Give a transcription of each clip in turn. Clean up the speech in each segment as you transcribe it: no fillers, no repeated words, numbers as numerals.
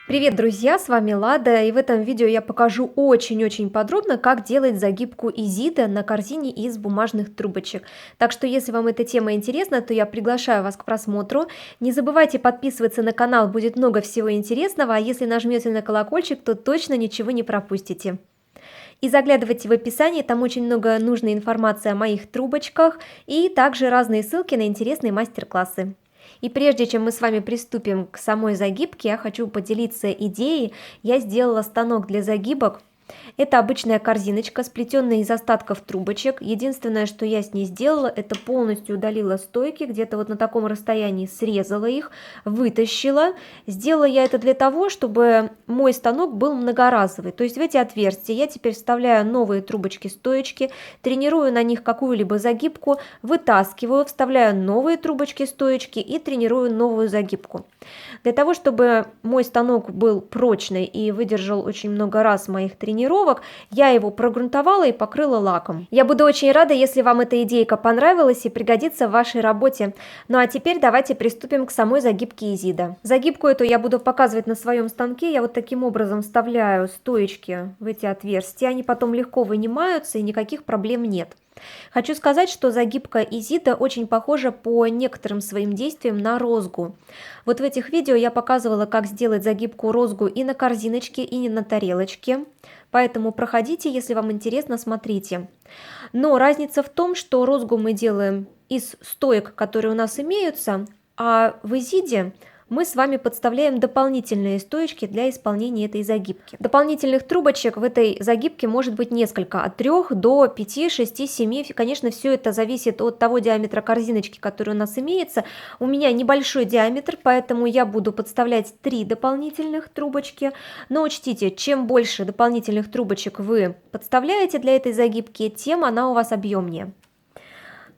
Привет, друзья! С вами Лада, и в этом видео я покажу очень-очень подробно, как делать загибку Изида на корзине из бумажных трубочек. Так что, если вам эта тема интересна, то я приглашаю вас к просмотру. Не забывайте подписываться на канал, будет много всего интересного, а если нажмете на колокольчик, то точно ничего не пропустите. И заглядывайте в описание, там очень много нужной информации о моих трубочках и также разные ссылки на интересные мастер-классы. И прежде чем мы с вами приступим к самой загибке, я хочу поделиться идеей. Я сделала станок для загибок. Это обычная корзиночка, сплетенная из остатков трубочек. Единственное, что я с ней сделала, это полностью удалила стойки, где-то вот на таком расстоянии срезала их, вытащила. Сделала я это для того, чтобы мой станок был многоразовый. То есть в эти отверстия я теперь вставляю новые трубочки-стоечки, тренирую на них какую-либо загибку, вытаскиваю, вставляю новые трубочки-стоечки и тренирую новую загибку. Для того, чтобы мой станок был прочный и выдержал очень много раз моих тренировок, я его прогрунтовала и покрыла лаком. Я буду очень рада, если вам эта идейка понравилась и пригодится в вашей работе. Ну а теперь давайте приступим к самой загибке Изида. Загибку эту я буду показывать на своем станке. Я вот таким образом вставляю стоечки в эти отверстия, они потом легко вынимаются и никаких проблем нет. Хочу сказать, что загибка Изида очень похожа по некоторым своим действиям на розгу. Вот в этих видео я показывала, как сделать загибку розгу и на корзиночке, и на тарелочке. Поэтому проходите, если вам интересно, смотрите. Но разница в том, что розгу мы делаем из стоек, которые у нас имеются, а в Изиде мы с вами подставляем дополнительные стоечки для исполнения этой загибки. Дополнительных трубочек в этой загибке может быть несколько, от 3 до 5, 6, 7. Конечно, все это зависит от того диаметра корзиночки, который у нас имеется. У меня небольшой диаметр, поэтому я буду подставлять 3 дополнительных трубочки. Но учтите, чем больше дополнительных трубочек вы подставляете для этой загибки, тем она у вас объемнее.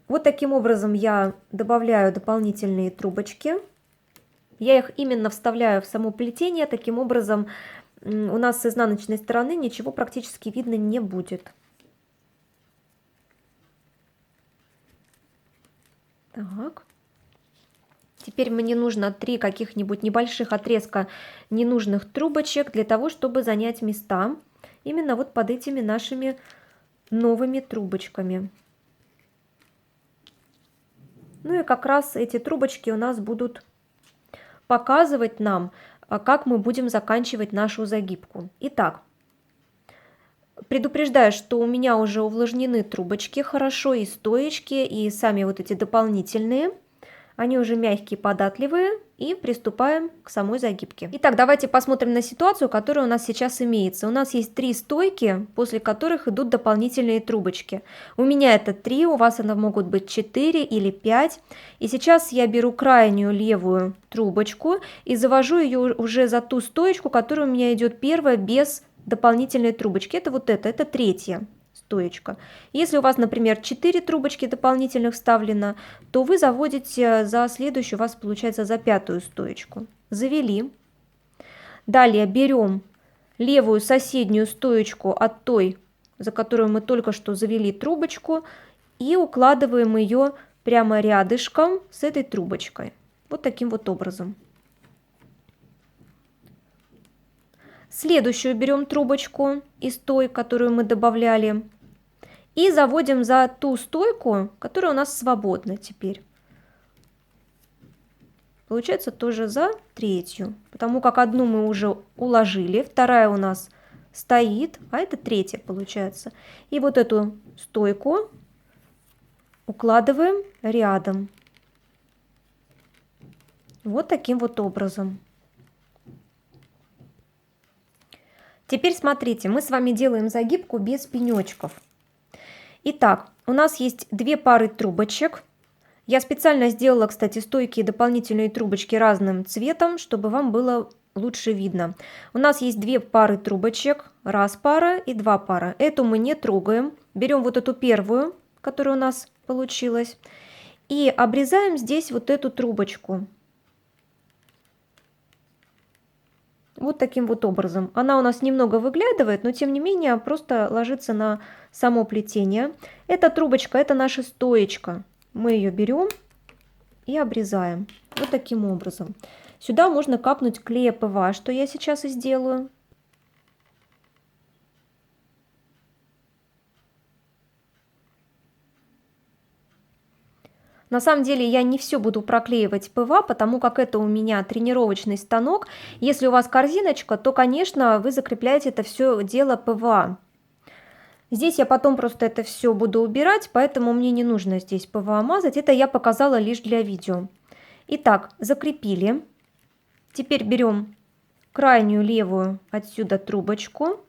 Вот таким образом я добавляю дополнительные трубочки. Я их именно вставляю в само плетение, таким образом у нас с изнаночной стороны ничего практически видно не будет. Так. Теперь мне нужно 3 каких-нибудь небольших отрезка ненужных трубочек для того, чтобы занять места именно вот под этими нашими новыми трубочками. Ну и как раз эти трубочки у нас будут показывать нам, как мы будем заканчивать нашу загибку. Итак, предупреждаю, что у меня уже увлажнены трубочки хорошо, и стоечки, и сами вот эти дополнительные. Они уже мягкие, податливые, и приступаем к самой загибке. Итак, давайте посмотрим на ситуацию, которая у нас сейчас имеется. У нас есть 3 стойки, после которых идут дополнительные трубочки. У меня это 3, у вас это могут быть 4 или 5. И сейчас я беру крайнюю левую трубочку и завожу ее уже за ту стоечку, которая у меня идет первая без дополнительной трубочки. Это вот это 3-я стоечка. Если у вас, например, 4 трубочки дополнительных вставлено, то вы заводите за следующую, у вас получается за 5-ю стоечку. Завели. Далее берем левую соседнюю стоечку от той, за которую мы только что завели трубочку, и укладываем ее прямо рядышком с этой трубочкой. Вот таким вот образом. Следующую берем трубочку из той, которую мы добавляли, и заводим за ту стойку, которая у нас свободна теперь. Получается тоже за 3-ю, потому как одну мы уже уложили, вторая у нас стоит, а это 3-я получается. И вот эту стойку укладываем рядом. Вот таким вот образом. Теперь смотрите, мы с вами делаем загибку без пенечков. Итак, у нас есть 2 пары трубочек. Я специально сделала, кстати, стойкие дополнительные трубочки разным цветом, чтобы вам было лучше видно. У нас есть 2 пары трубочек, раз пара и 2 пара. Эту мы не трогаем. Берем вот эту первую, которая у нас получилась, и обрезаем здесь вот эту трубочку. Вот таким вот образом. Она у нас немного выглядывает, но тем не менее просто ложится на само плетение. Эта трубочка, это наша стоечка. Мы ее берем и обрезаем. Вот таким образом. Сюда можно капнуть клея ПВА, что я сейчас и сделаю. На самом деле я не все буду проклеивать ПВА, потому как это у меня тренировочный станок. Если у вас корзиночка, то, конечно, вы закрепляете это все дело ПВА. Здесь я потом просто это все буду убирать, поэтому мне не нужно здесь ПВА мазать. Это я показала лишь для видео. Итак, закрепили. Теперь берем крайнюю левую отсюда трубочку,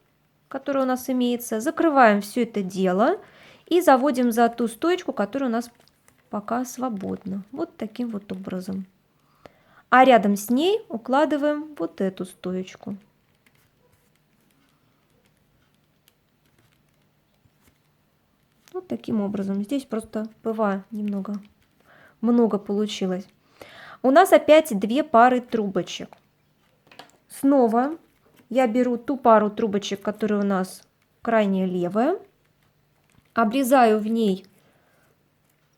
которая у нас имеется, закрываем все это дело и заводим за ту стоечку, которая у нас пока свободна. Вот таким вот образом. А рядом с ней укладываем вот эту стоечку. Вот таким образом. Здесь просто ПВА немного много получилось. У нас опять две пары трубочек. Снова я беру ту пару трубочек, которая у нас крайняя левая, обрезаю в ней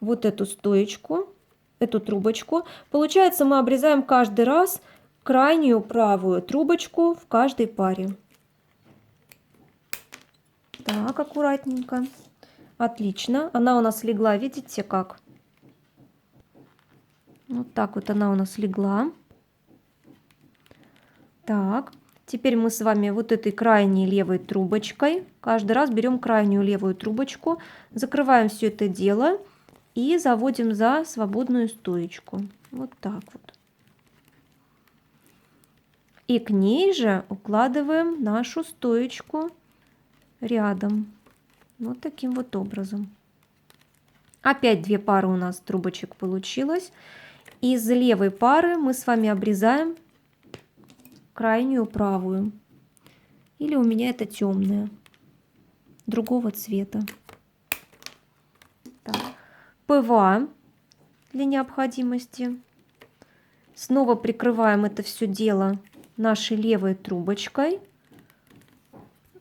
вот эту стоечку, эту трубочку. Получается, мы обрезаем каждый раз крайнюю правую трубочку в каждой паре. Так, аккуратненько. Отлично. Она у нас легла, видите как? Вот так вот она у нас легла. Так, теперь мы с вами вот этой крайней левой трубочкой, каждый раз берем крайнюю левую трубочку, закрываем все это дело и заводим за свободную стоечку. Вот так вот. И к ней же укладываем нашу стоечку рядом. Вот таким вот образом. Опять две пары у нас трубочек получилось. Из левой пары мы с вами обрезаем крайнюю правую. Или у меня это темная, другого цвета. Так. ПВА для необходимости. Снова прикрываем это все дело нашей левой трубочкой.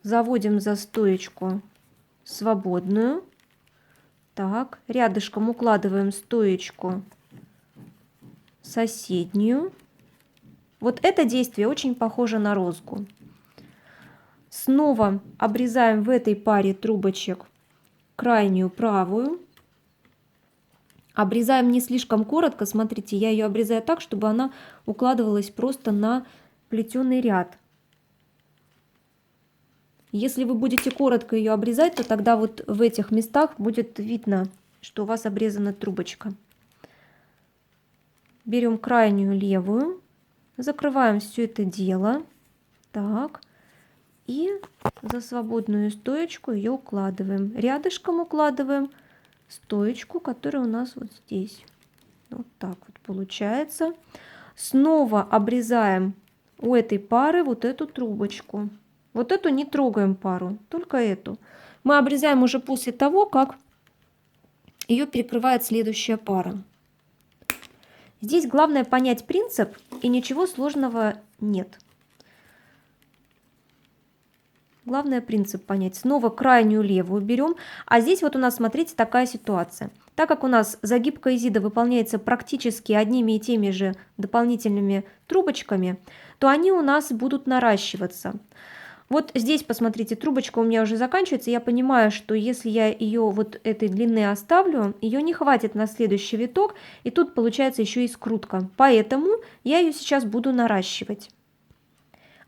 Заводим за стоечку свободную. Так, рядышком укладываем стоечку соседнюю. Вот это действие очень похоже на розгу. Снова обрезаем в этой паре трубочек крайнюю правую. Обрезаем не слишком коротко, смотрите, я ее обрезаю так, чтобы она укладывалась просто на плетеный ряд. Если вы будете коротко ее обрезать, то тогда вот в этих местах будет видно, что у вас обрезана трубочка. Берем крайнюю левую, закрываем все это дело. Так. И за свободную стоечку ее укладываем. Рядышком укладываем стоечку, которая у нас вот здесь. Вот так вот получается. Снова обрезаем у этой пары вот эту трубочку. Вот эту не трогаем пару, только эту. Мы обрезаем уже после того, как ее перекрывает следующая пара. Здесь главное понять принцип, и ничего сложного нет. Главное принцип понять. Снова крайнюю левую берем. А здесь вот у нас, смотрите, такая ситуация. Так как у нас загибка изида выполняется практически одними и теми же дополнительными трубочками, то они у нас будут наращиваться. Вот здесь, посмотрите, трубочка у меня уже заканчивается. Я понимаю, что если я ее вот этой длины оставлю, ее не хватит на следующий виток. И тут получается еще и скрутка. Поэтому я ее сейчас буду наращивать.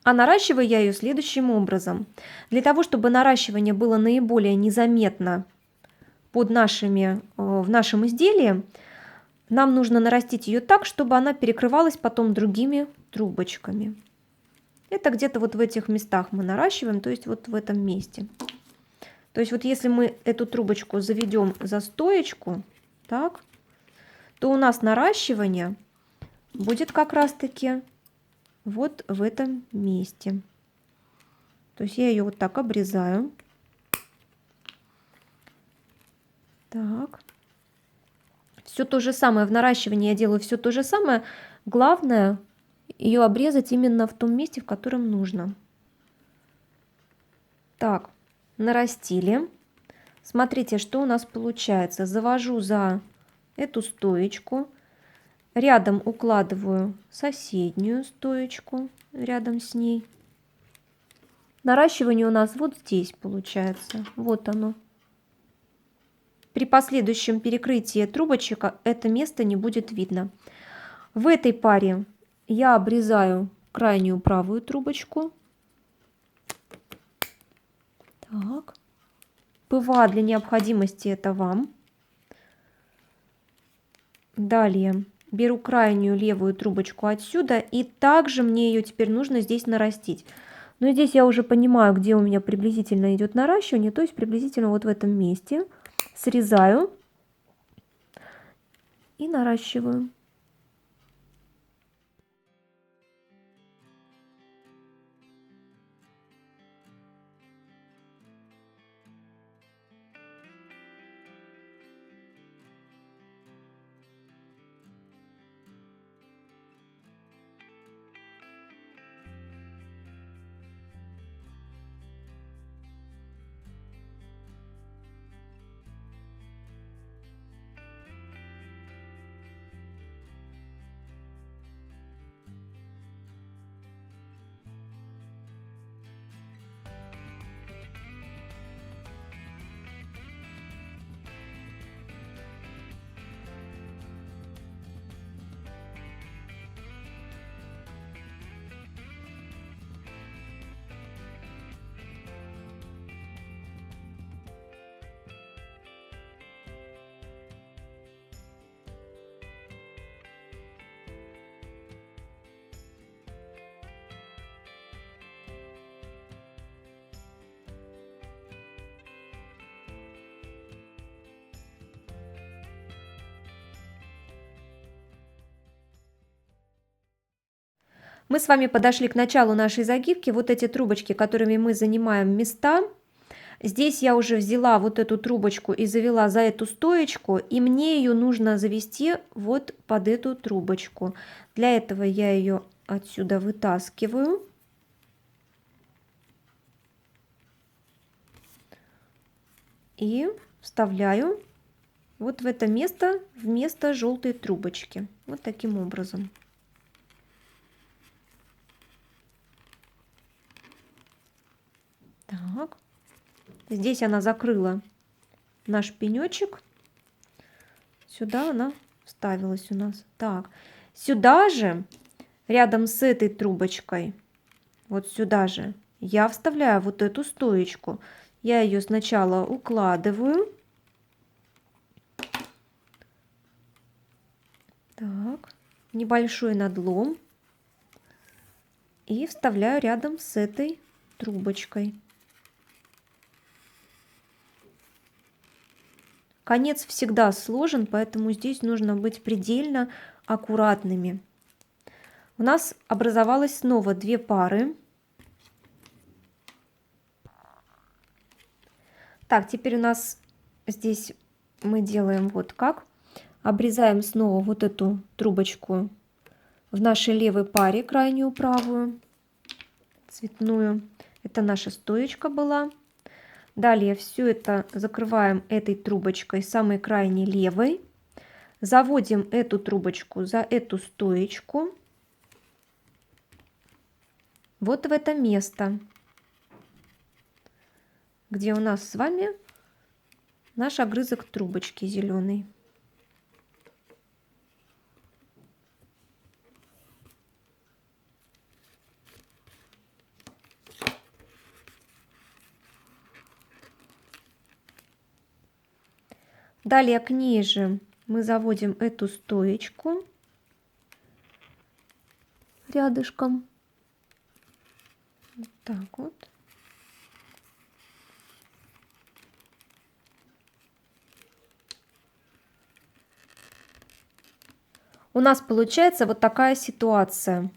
А наращиваю я ее следующим образом. Для того, чтобы наращивание было наиболее незаметно в нашем изделии, нам нужно нарастить ее так, чтобы она перекрывалась потом другими трубочками. Это где-то вот в этих местах мы наращиваем, то есть вот в этом месте. То есть вот если мы эту трубочку заведем за стоечку, так, то у нас наращивание будет как раз-таки вот в этом месте. То есть я ее вот так обрезаю. Так. Все то же самое в наращивании я делаю, все то же самое. Главное ее обрезать именно в том месте, в котором нужно. Так, нарастили. Смотрите, что у нас получается. Завожу за эту стоечку. Рядом укладываю соседнюю стоечку, рядом с ней. Наращивание у нас вот здесь получается. Вот оно. При последующем перекрытии трубочек это место не будет видно. В этой паре я обрезаю крайнюю правую трубочку. Так. ПВА для необходимости это вам. Далее беру крайнюю левую трубочку отсюда, и также мне ее теперь нужно здесь нарастить. Но здесь я уже понимаю, где у меня приблизительно идет наращивание, то есть приблизительно вот в этом месте. Срезаю и наращиваю. Мы с вами подошли к началу нашей загибки. Вот эти трубочки, которыми мы занимаем места. Здесь я уже взяла вот эту трубочку и завела за эту стоечку, и мне ее нужно завести вот под эту трубочку. Для этого я ее отсюда вытаскиваю. И вставляю вот в это место вместо желтой трубочки. Вот таким образом. Так. Здесь она закрыла наш пенечек. Сюда она вставилась у нас. Так, сюда же, рядом с этой трубочкой, вот сюда же, я вставляю вот эту стоечку. Я ее сначала укладываю. Так, небольшой надлом. И вставляю рядом с этой трубочкой. Конец всегда сложен, поэтому здесь нужно быть предельно аккуратными. У нас образовалось снова две пары. Так, теперь у нас здесь мы делаем вот как. Обрезаем снова вот эту трубочку в нашей левой паре, крайнюю правую, цветную. Это наша стоечка была. Далее все это закрываем этой трубочкой, самой крайней левой. Заводим эту трубочку за эту стоечку. Вот в это место, где у нас с вами наш огрызок трубочки зеленый. Далее к ней же мы заводим эту стоечку рядышком. Вот так вот. У нас получается вот такая ситуация.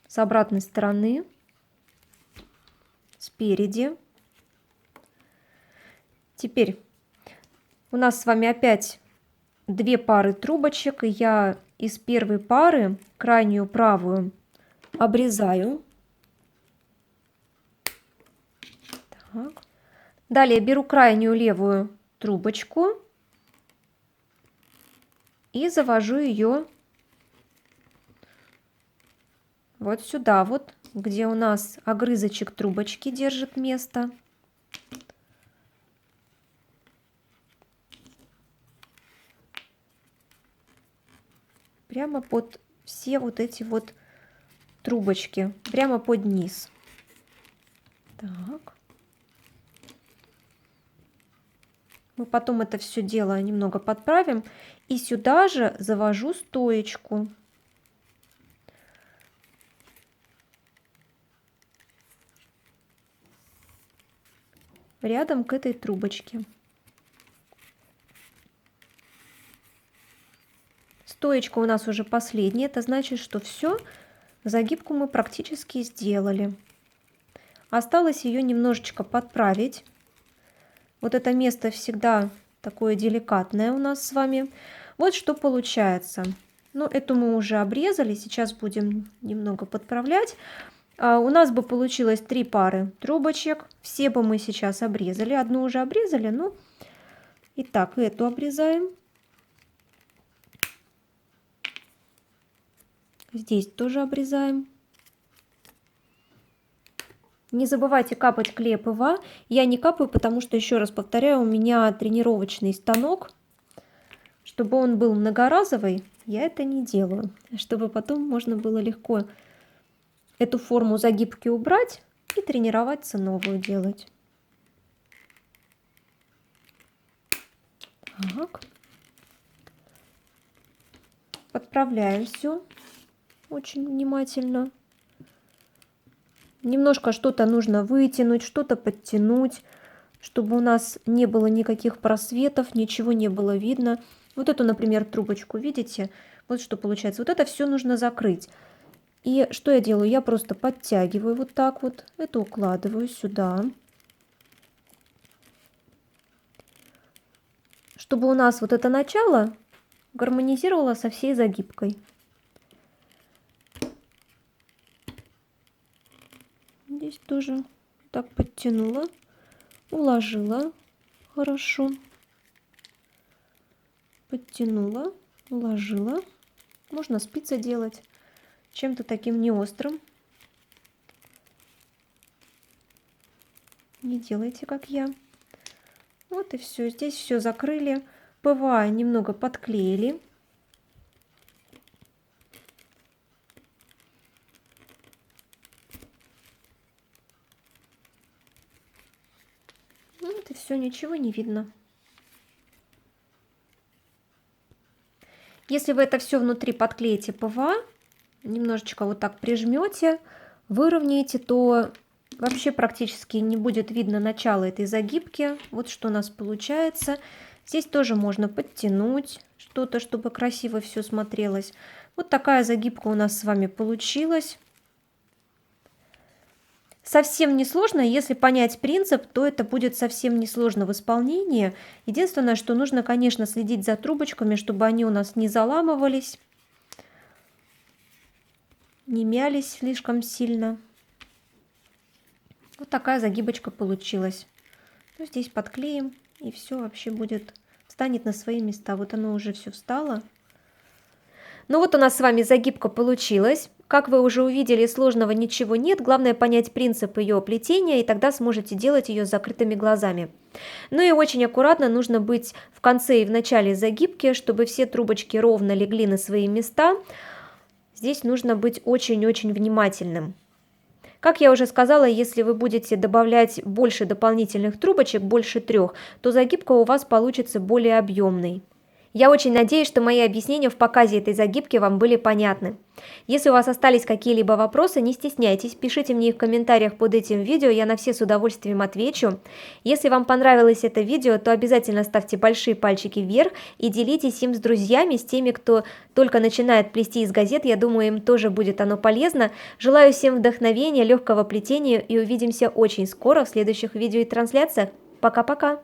С обратной стороны, спереди. Теперь у нас с вами опять две пары трубочек, и я из первой пары крайнюю правую обрезаю. Так. Далее беру крайнюю левую трубочку и завожу ее вот сюда, вот, где у нас огрызочек трубочки держит место. Прямо под все вот эти вот трубочки, прямо под низ. Так. Мы потом это все дело немного подправим. И сюда же завожу стоечку. Рядом к этой трубочке. Стоечка у нас уже последняя. Это значит, что все, загибку мы практически сделали. Осталось ее немножечко подправить. Вот это место всегда такое деликатное у нас с вами. Вот что получается. Ну, эту мы уже обрезали. Сейчас будем немного подправлять. У нас бы получилось 3 пары трубочек. Все бы мы сейчас обрезали. Одну уже обрезали. Ну, итак, эту обрезаем. Здесь тоже обрезаем. Не забывайте капать клей ПВА. Я не капаю, потому что, еще раз повторяю, у меня тренировочный станок. Чтобы он был многоразовый, я это не делаю. Чтобы потом можно было легко эту форму загибки убрать и тренироваться новую делать. Так. Подправляю все очень внимательно. Немножко что-то нужно вытянуть, что-то подтянуть, чтобы у нас не было никаких просветов, ничего не было видно. Вот эту, например, трубочку, видите? Вот что получается. Вот это все нужно закрыть. И что я делаю? Я просто подтягиваю вот так вот. Это укладываю сюда. Чтобы у нас вот это начало гармонизировало со всей загибкой. Здесь тоже так подтянула, уложила хорошо, подтянула, уложила. Можно спицы делать чем-то таким не острым. Не делайте, как я. Вот и все. Здесь все закрыли. ПВА немного подклеили. Вот и все, ничего не видно. Если вы это все внутри подклеите ПВА, немножечко вот так прижмете, выровняете, то вообще практически не будет видно начала этой загибки. Вот что у нас получается. Здесь тоже можно подтянуть что-то, чтобы красиво все смотрелось. Вот такая загибка у нас с вами получилась. Совсем не сложно, если понять принцип, то это будет совсем не сложно в исполнении. Единственное, что нужно, конечно, следить за трубочками, чтобы они у нас не заламывались, не мялись слишком сильно. Вот такая загибочка получилась. Ну, здесь подклеим, и все вообще будет, встанет на свои места. Вот оно уже все встало. Ну вот у нас с вами загибка получилась. Как вы уже увидели, сложного ничего нет. Главное понять принцип ее плетения, и тогда сможете делать ее с закрытыми глазами. Ну и очень аккуратно нужно быть в конце и в начале загибки, чтобы все трубочки ровно легли на свои места. Здесь нужно быть очень-очень внимательным. Как я уже сказала, если вы будете добавлять больше дополнительных трубочек, больше 3, то загибка у вас получится более объемной. Я очень надеюсь, что мои объяснения в показе этой загибки вам были понятны. Если у вас остались какие-либо вопросы, не стесняйтесь, пишите мне их в комментариях под этим видео, я на все с удовольствием отвечу. Если вам понравилось это видео, то обязательно ставьте большие пальчики вверх и делитесь им с друзьями, с теми, кто только начинает плести из газет, я думаю, им тоже будет оно полезно. Желаю всем вдохновения, легкого плетения и увидимся очень скоро в следующих видео и трансляциях. Пока-пока!